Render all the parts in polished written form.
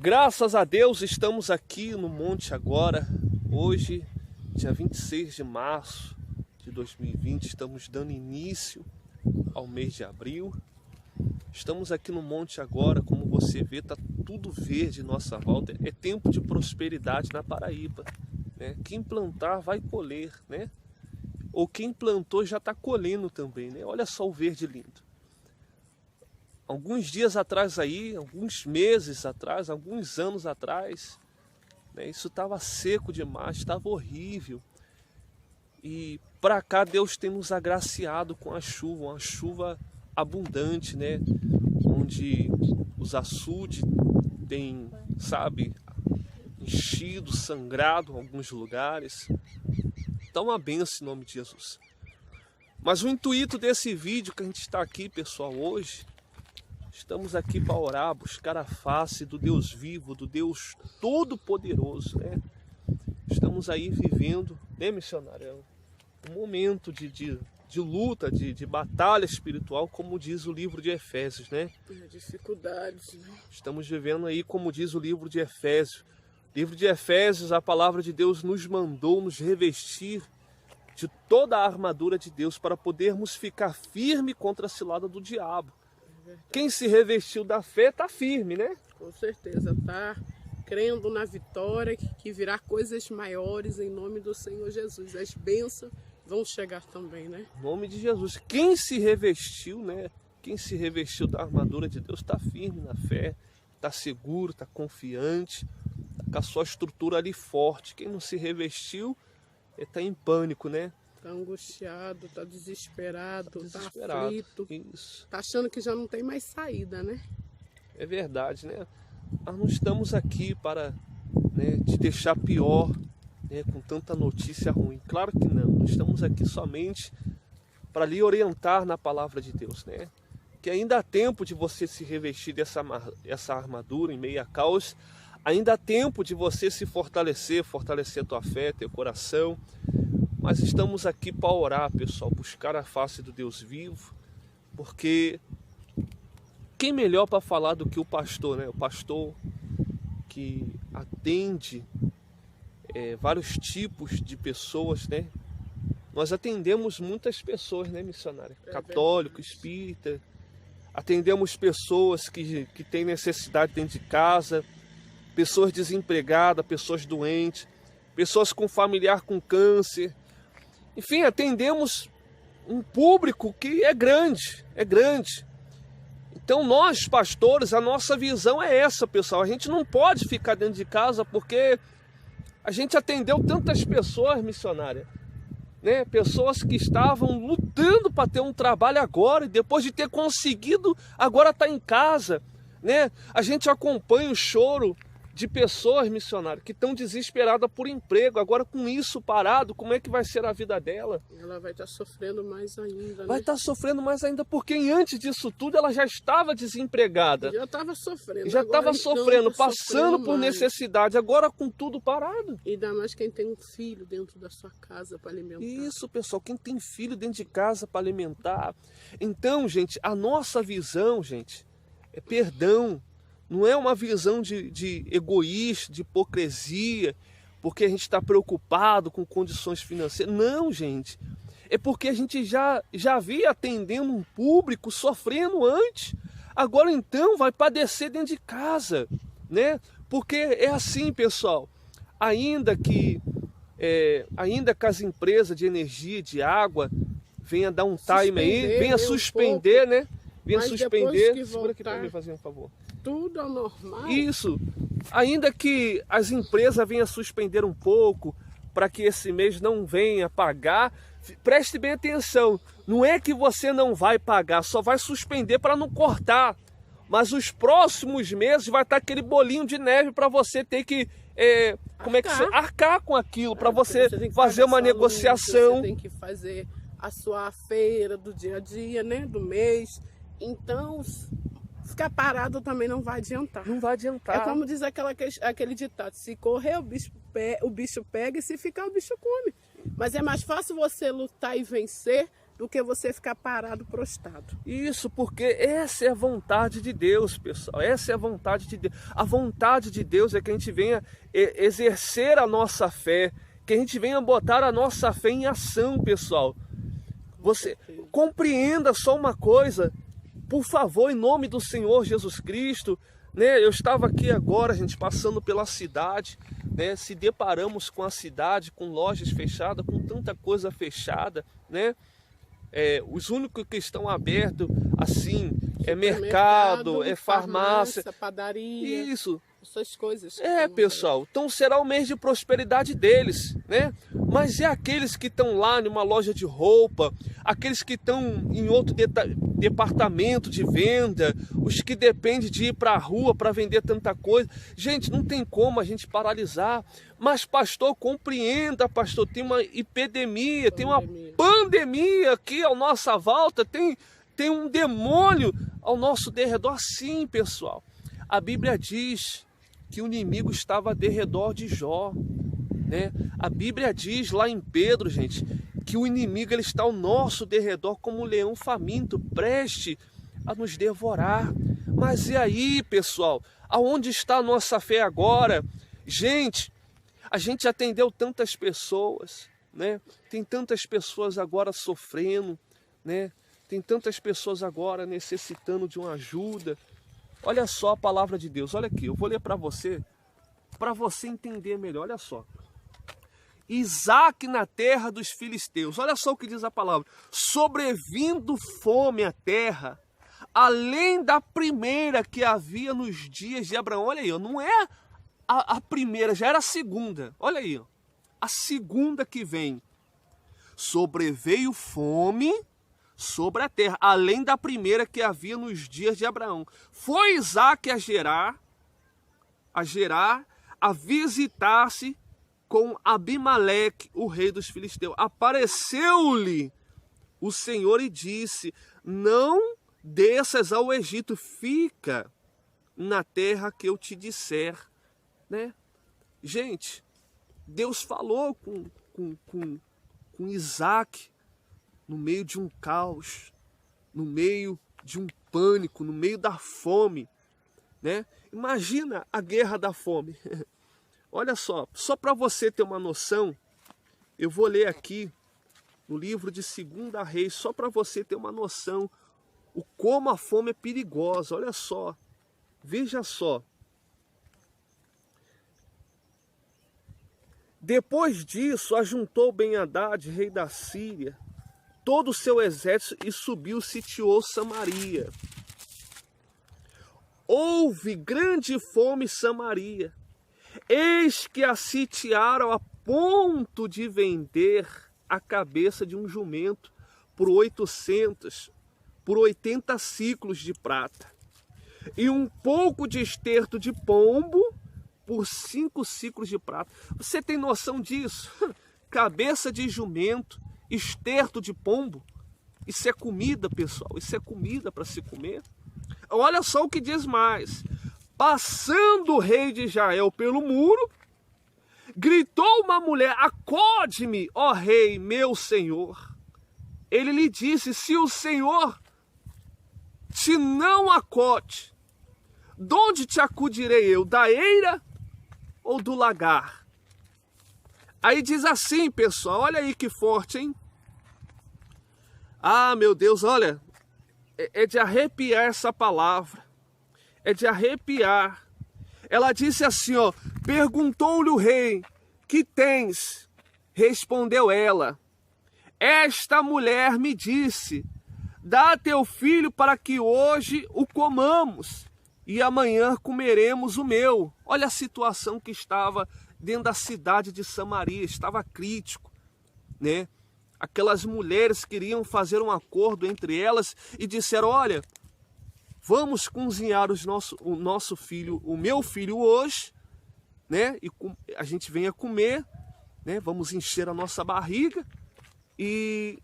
Graças a Deus estamos aqui no monte agora, hoje, dia 26 de março de 2020, estamos dando início ao mês de abril. Estamos aqui no monte agora, como você vê, está tudo verde em nossa volta. É tempo de prosperidade na Paraíba, né? Quem plantar vai colher, né? Ou quem plantou já está colhendo também, né? Olha só o verde lindo. Alguns dias atrás aí, alguns meses atrás, alguns anos atrás, né, isso estava seco demais, estava horrível. E para cá Deus tem nos agraciado com a chuva, uma chuva abundante, né? Onde os açudes têm, sabe, enchido, sangrado em alguns lugares. Então uma benção em nome de Jesus. Mas o intuito desse vídeo que a gente está aqui, pessoal, hoje, estamos aqui para orar, buscar a face do Deus vivo, do Deus todo-poderoso, né? Estamos aí vivendo, né, missionário? Um momento de luta, de batalha espiritual, como diz o livro de Efésios, né? Dificuldades, né? Estamos vivendo aí, como diz o livro de Efésios. Livro de Efésios, a palavra de Deus nos mandou nos revestir de toda a armadura de Deus para podermos ficar firme contra a cilada do diabo. Quem se revestiu da fé está firme, né? Com certeza, tá crendo na vitória, que virá coisas maiores em nome do Senhor Jesus. As bênçãos vão chegar também, né? Em nome de Jesus. Quem se revestiu, né? Quem se revestiu da armadura de Deus está firme na fé, está seguro, está confiante, está com a sua estrutura ali forte. Quem não se revestiu está em pânico, né? Está angustiado, está desesperado, está Desesperado. aflito. Isso. Está achando que já não tem mais saída, né? É verdade, né? Nós não estamos aqui para, né, te deixar pior, né, com tanta notícia ruim. Claro que não. Nós estamos aqui somente para lhe orientar na palavra de Deus, né? Que ainda há tempo de você se revestir essa armadura em meio a caos. Ainda há tempo de você se fortalecer a tua fé, teu coração. Mas estamos aqui para orar, pessoal, buscar a face do Deus vivo, porque quem melhor para falar do que o pastor, né? O pastor que atende vários tipos de pessoas, né? Nós atendemos muitas pessoas, né, missionária? Católico, espírita, atendemos pessoas que têm necessidade dentro de casa, pessoas desempregadas, pessoas doentes, pessoas com familiar com câncer. Enfim, atendemos um público que é grande, Então nós, pastores, a nossa visão é essa, pessoal. A gente não pode ficar dentro de casa porque a gente atendeu tantas pessoas, missionária, né? Pessoas que estavam lutando para ter um trabalho agora e depois de ter conseguido, agora está em casa, né? A gente acompanha o choro de pessoas, missionárias, que estão desesperadas por emprego. Agora, com isso parado, como é que vai ser a vida dela? Ela vai estar sofrendo mais ainda, né? Vai estar sofrendo mais ainda, porque antes disso tudo ela já estava desempregada. Já estava sofrendo. Já estava sofrendo, passando sofrendo por mais. necessidade. Agora, com tudo parado. E ainda mais quem tem um filho dentro da sua casa para alimentar. Isso, pessoal, quem tem filho dentro de casa para alimentar. Então, gente, a nossa visão, gente, é perdão. Não é uma visão de egoísta, de hipocrisia, porque a gente está preocupado com condições financeiras. Não, gente. É porque a gente já havia atendendo um público sofrendo antes. Agora, então, vai padecer dentro de casa, né? Porque é assim, pessoal. Ainda que as empresas de energia, de água, venham dar um time aí, venha suspender, né? Venha suspender. Segura aqui para mim fazer um favor. Tudo é normal. Isso. Ainda que as empresas venham suspender um pouco para que esse mês não venha pagar, preste bem atenção. Não é que você não vai pagar, só vai suspender para não cortar. Mas os próximos meses vai estar aquele bolinho de neve para você ter que arcar com aquilo, para você fazer uma negociação. Você tem que fazer a sua feira do dia a dia, né, do mês. Então, ficar parado também não vai adiantar. Não vai adiantar. É como diz aquele ditado: se correr o bicho pega e se ficar o bicho come. Mas é mais fácil você lutar e vencer do que você ficar parado, prostrado. Isso, porque essa é a vontade de Deus, pessoal. Essa é a vontade de Deus. A vontade de Deus é que a gente venha exercer a nossa fé, que a gente venha botar a nossa fé em ação, pessoal. Você compreenda só uma coisa, por favor, em nome do Senhor Jesus Cristo, né? Eu estava aqui agora, gente, passando pela cidade, né? Se deparamos com a cidade, com lojas fechadas, com tanta coisa fechada, né? Os únicos que estão abertos, assim, é mercado, é farmácia, padaria. Isso. Essas coisas. Pessoal, então será o mês de prosperidade deles, né? Mas e aqueles que estão lá numa loja de roupa, aqueles que estão em outro departamento de venda, os que dependem de ir para a rua para vender tanta coisa? Gente, não tem como a gente paralisar. Mas, pastor, compreenda, pastor, tem uma epidemia, tem uma pandemia aqui à nossa volta, tem um demônio ao nosso derredor. Sim, pessoal. A Bíblia diz que o inimigo estava ao derredor de Jó, né? A Bíblia diz lá em Pedro, gente, que o inimigo ele está ao nosso derredor como um leão faminto, preste a nos devorar. Mas e aí, pessoal? Aonde está a nossa fé agora? Gente, a gente atendeu tantas pessoas, né? Tem tantas pessoas agora sofrendo, né? Tem tantas pessoas agora necessitando de uma ajuda. Olha só a palavra de Deus, olha aqui, eu vou ler para você entender melhor, olha só. Isaque na terra dos filisteus, olha só o que diz a palavra. Sobrevindo fome à terra, além da primeira que havia nos dias de Abraão. Olha aí, não é a primeira, já era a segunda. Olha aí, ó, a segunda que vem. Sobreveio fome sobre a terra, além da primeira que havia nos dias de Abraão. Foi Isaque a Gerar, a visitar-se com Abimeleque, o rei dos filisteus. Apareceu-lhe o Senhor e disse: não desças ao Egito, fica na terra que eu te disser, né? Gente, Deus falou com Isaque no meio de um caos, no meio de um pânico, no meio da fome, né? Imagina a guerra da fome. Olha só para você ter uma noção, eu vou ler aqui no livro de 2 Reis, só para você ter uma noção o como a fome é perigosa. Olha só, veja só. Depois disso, ajuntou Ben-Hadad, rei da Síria, todo o seu exército e subiu, sitiou Samaria. Houve grande fome em Samaria. Eis que a sitiaram a ponto de vender a cabeça de um jumento por 80 ciclos de prata. E um pouco de esterto de pombo por 5 ciclos de prata. Você tem noção disso? Cabeça de jumento, esterto de pombo. Isso é comida, pessoal. Isso é comida para se comer. Olha só o que diz mais. Passando o rei de Israel pelo muro, gritou uma mulher: acode-me, ó rei, meu senhor. Ele lhe disse: se o Senhor te não acode, de onde te acudirei eu? Da eira ou do lagar? Aí diz assim, pessoal, olha aí que forte, hein? Ah, meu Deus, olha, é de arrepiar essa palavra. É de arrepiar. Ela disse assim, ó: perguntou-lhe o rei: que tens? Respondeu ela: esta mulher me disse: dá teu filho para que hoje o comamos e amanhã comeremos o meu. Olha a situação que estava dentro da cidade de Samaria, estava crítico, né? Aquelas mulheres queriam fazer um acordo entre elas e disseram: olha, vamos cozinhar o nosso filho, o meu filho hoje, né? E a gente venha comer, né? Vamos encher a nossa barriga e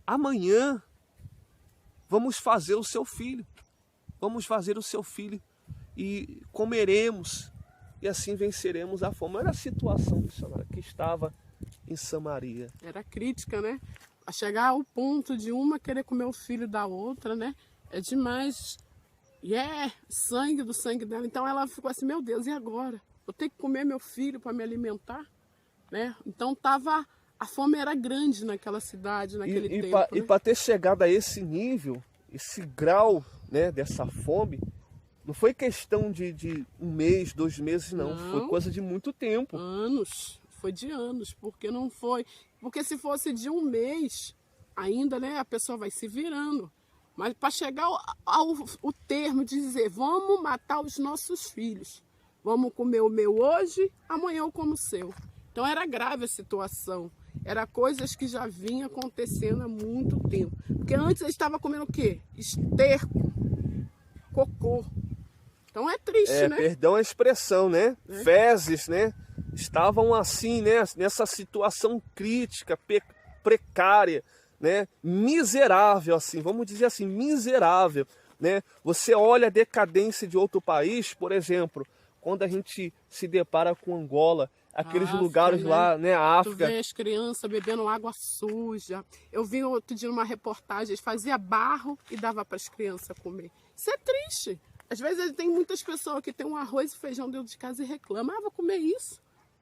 amanhã vamos fazer o seu filho. Vamos fazer o seu filho e comeremos e assim venceremos a fome. Olha a situação missionária que estava em Samaria. Era crítica, né? A chegar ao ponto de uma querer comer o filho da outra, né? É demais. E é sangue do sangue dela. Então ela ficou assim, meu Deus, e agora? Eu tenho que comer meu filho para me alimentar? Né? Então a fome era grande naquela cidade, naquele tempo. E para ter chegado a esse nível, esse grau, né, dessa fome, não foi questão de 1 mês, 2 meses, não. Foi coisa de muito tempo. Anos. Foi de anos, porque não foi... Porque se fosse de 1 mês, ainda, né, a pessoa vai se virando. Mas para chegar ao termo de dizer, vamos matar os nossos filhos. Vamos comer o meu hoje, amanhã eu como o seu. Então era grave a situação. Era coisas que já vinham acontecendo há muito tempo. Porque antes eles estavam comendo o quê? Esterco, cocô. Então é triste, né? Perdão a expressão, né? Fezes, né? Estavam assim, né? Nessa situação crítica, precária, né? Miserável, assim, vamos dizer assim, miserável, né? Você olha a decadência de outro país, por exemplo, quando a gente se depara com Angola, aqueles lugares, né? Lá, né? A África. Tu vê as crianças bebendo água suja. Eu vi outro dia numa reportagem, eles faziam barro e dava para as crianças comer. Isso é triste. Às vezes tem muitas pessoas que tem um arroz e feijão dentro de casa e reclamam, vou comer isso.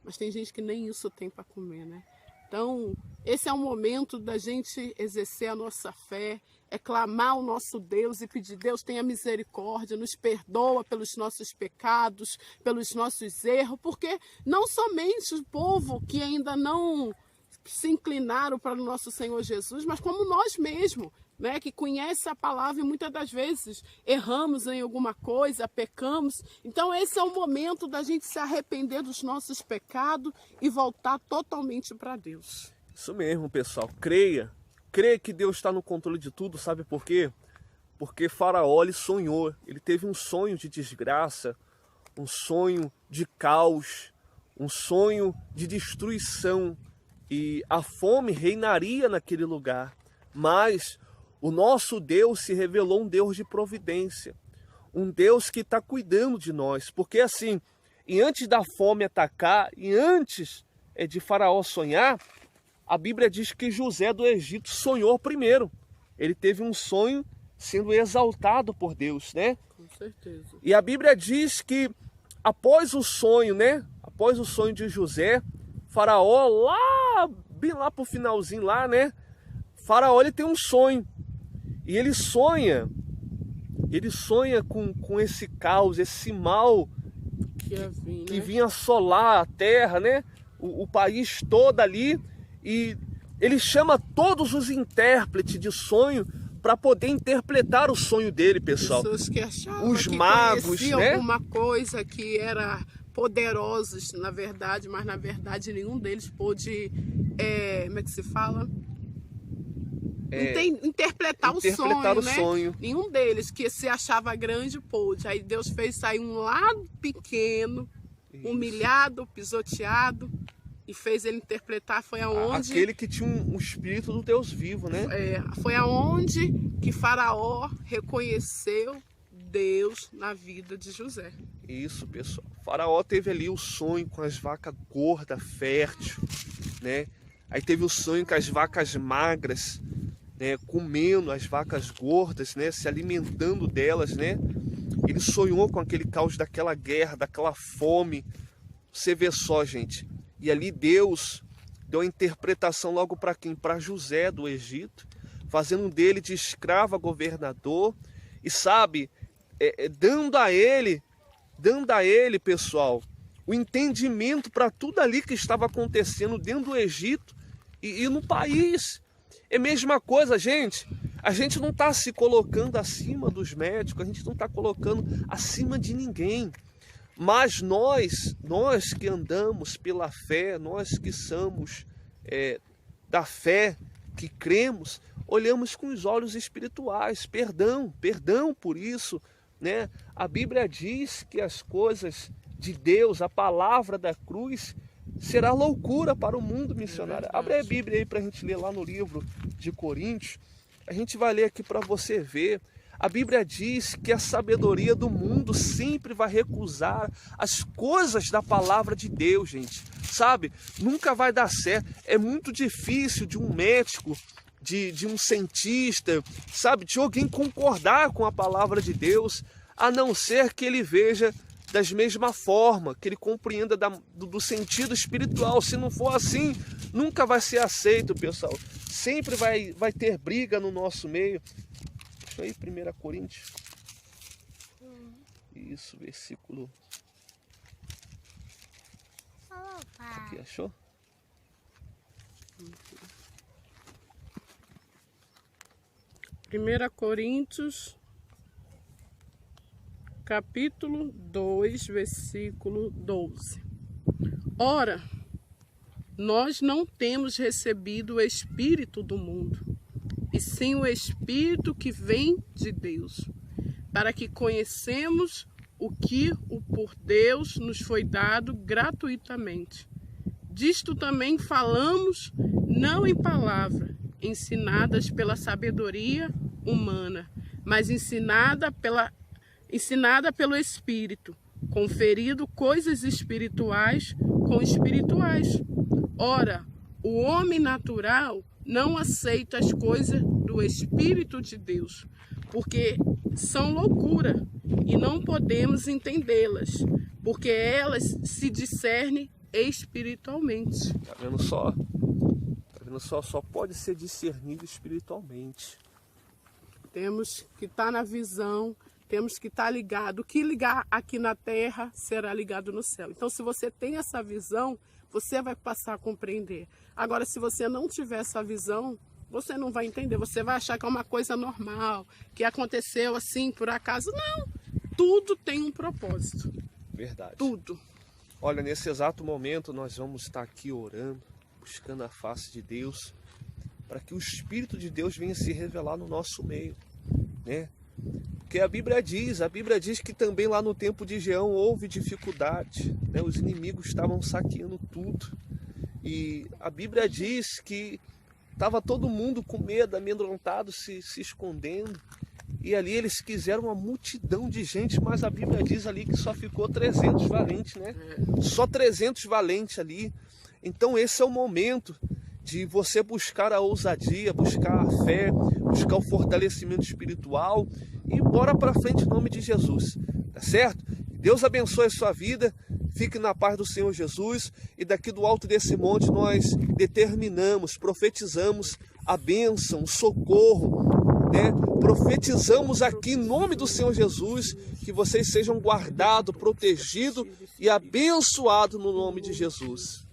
Mas tem gente que nem isso tem para comer, né? Então, esse é o momento da gente exercer a nossa fé, é clamar ao nosso Deus e pedir, Deus tenha misericórdia, nos perdoa pelos nossos pecados, pelos nossos erros, porque não somente o povo que ainda não se inclinaram para o nosso Senhor Jesus, mas como nós mesmos, né, que conhece a palavra e muitas das vezes erramos em alguma coisa, pecamos. Então esse é o momento da gente se arrepender dos nossos pecados e voltar totalmente para Deus. Isso mesmo, pessoal. Creia que Deus está no controle de tudo, sabe por quê? Porque Faraó, ele sonhou, ele teve um sonho de desgraça, um sonho de caos, um sonho de destruição, e a fome reinaria naquele lugar. Mas o nosso Deus se revelou um Deus de providência, um Deus que está cuidando de nós, porque assim, e antes da fome atacar, e antes de Faraó sonhar, a Bíblia diz que José do Egito sonhou primeiro. Ele teve um sonho sendo exaltado por Deus, né? Com certeza. E a Bíblia diz que após o sonho, né? Após o sonho de José, Faraó lá, bem lá pro finalzinho lá, né? Faraó, ele tem um sonho. E ele sonha com esse caos, esse mal que vinha assolar a terra, né? O país todo ali. E ele chama todos os intérpretes de sonho para poder interpretar o sonho dele, pessoal. Pessoas que achavam os que magos, né? Alguma coisa que era poderosos, na verdade, mas na verdade nenhum deles pôde, como é que se fala? Interpretar o sonho, né? Nenhum deles que se achava grande pôde. Aí Deus fez sair um lado pequeno, humilhado, pisoteado, e fez ele interpretar. Foi aonde... Aquele que tinha um espírito do Deus vivo, né? Foi aonde que Faraó reconheceu Deus na vida de José. Isso, pessoal. Faraó teve ali o sonho com as vacas gordas, férteis, né? Aí teve o sonho com as vacas magras, né, comendo as vacas gordas, né, se alimentando delas, né? Ele sonhou com aquele caos daquela guerra, daquela fome. Você vê só, gente. E ali Deus deu a interpretação logo para quem? Para José do Egito, fazendo dele de escravo a governador. E sabe, dando a ele, pessoal, o entendimento para tudo ali que estava acontecendo dentro do Egito e no país. É a mesma coisa, gente. A gente não está se colocando acima dos médicos, a gente não está colocando acima de ninguém. Mas nós que andamos pela fé, nós que somos da fé, que cremos, olhamos com os olhos espirituais. Perdão por isso, né? A Bíblia diz que as coisas de Deus, a palavra da cruz, será loucura para o mundo missionário. Abre a Bíblia aí para a gente ler lá no livro de Coríntios. A gente vai ler aqui para você ver. A Bíblia diz que a sabedoria do mundo sempre vai recusar as coisas da palavra de Deus, gente. Sabe? Nunca vai dar certo. É muito difícil de um médico de um cientista, sabe, de alguém concordar com a palavra de Deus, a não ser que ele veja da mesma forma, que ele compreenda do sentido espiritual. Se não for assim, nunca vai ser aceito, pessoal. Sempre vai ter briga no nosso meio. Deixa eu ir, 1 Coríntios. Isso, versículo. Aqui, achou? Primeira Coríntios, capítulo 2, versículo 12. Ora, nós não temos recebido o Espírito do mundo, e sim o Espírito que vem de Deus, para que conhecemos o que por Deus nos foi dado gratuitamente. Disto também falamos, não em palavra, ensinadas pela sabedoria humana, mas ensinada pelo Espírito, conferido coisas espirituais com espirituais. Ora, o homem natural não aceita as coisas do Espírito de Deus, porque são loucura e não podemos entendê-las, porque elas se discernem espiritualmente. Tá vendo só? Só pode ser discernido espiritualmente. Temos que estar na visão, temos que estar ligado. O que ligar aqui na terra será ligado no céu. Então, se você tem essa visão, você vai passar a compreender. Agora, se você não tiver essa visão, você não vai entender. Você vai achar que é uma coisa normal, que aconteceu assim por acaso. Não, tudo tem um propósito. Verdade. Tudo. Olha, nesse exato momento nós vamos estar aqui orando, buscando a face de Deus, para que o Espírito de Deus venha se revelar no nosso meio, né? Porque a Bíblia diz que também lá no tempo de Geão houve dificuldade, né? Os inimigos estavam saqueando tudo, e a Bíblia diz que estava todo mundo com medo, amedrontado, se escondendo, e ali eles quiseram uma multidão de gente, mas a Bíblia diz ali que só ficou 300 valentes, né? Só 300 valentes ali. Então esse é o momento de você buscar a ousadia, buscar a fé, buscar o fortalecimento espiritual e bora para frente em nome de Jesus, tá certo? Deus abençoe a sua vida, fique na paz do Senhor Jesus, e daqui do alto desse monte nós determinamos, profetizamos a bênção, o socorro, né? Profetizamos aqui em nome do Senhor Jesus que vocês sejam guardados, protegidos e abençoados no nome de Jesus.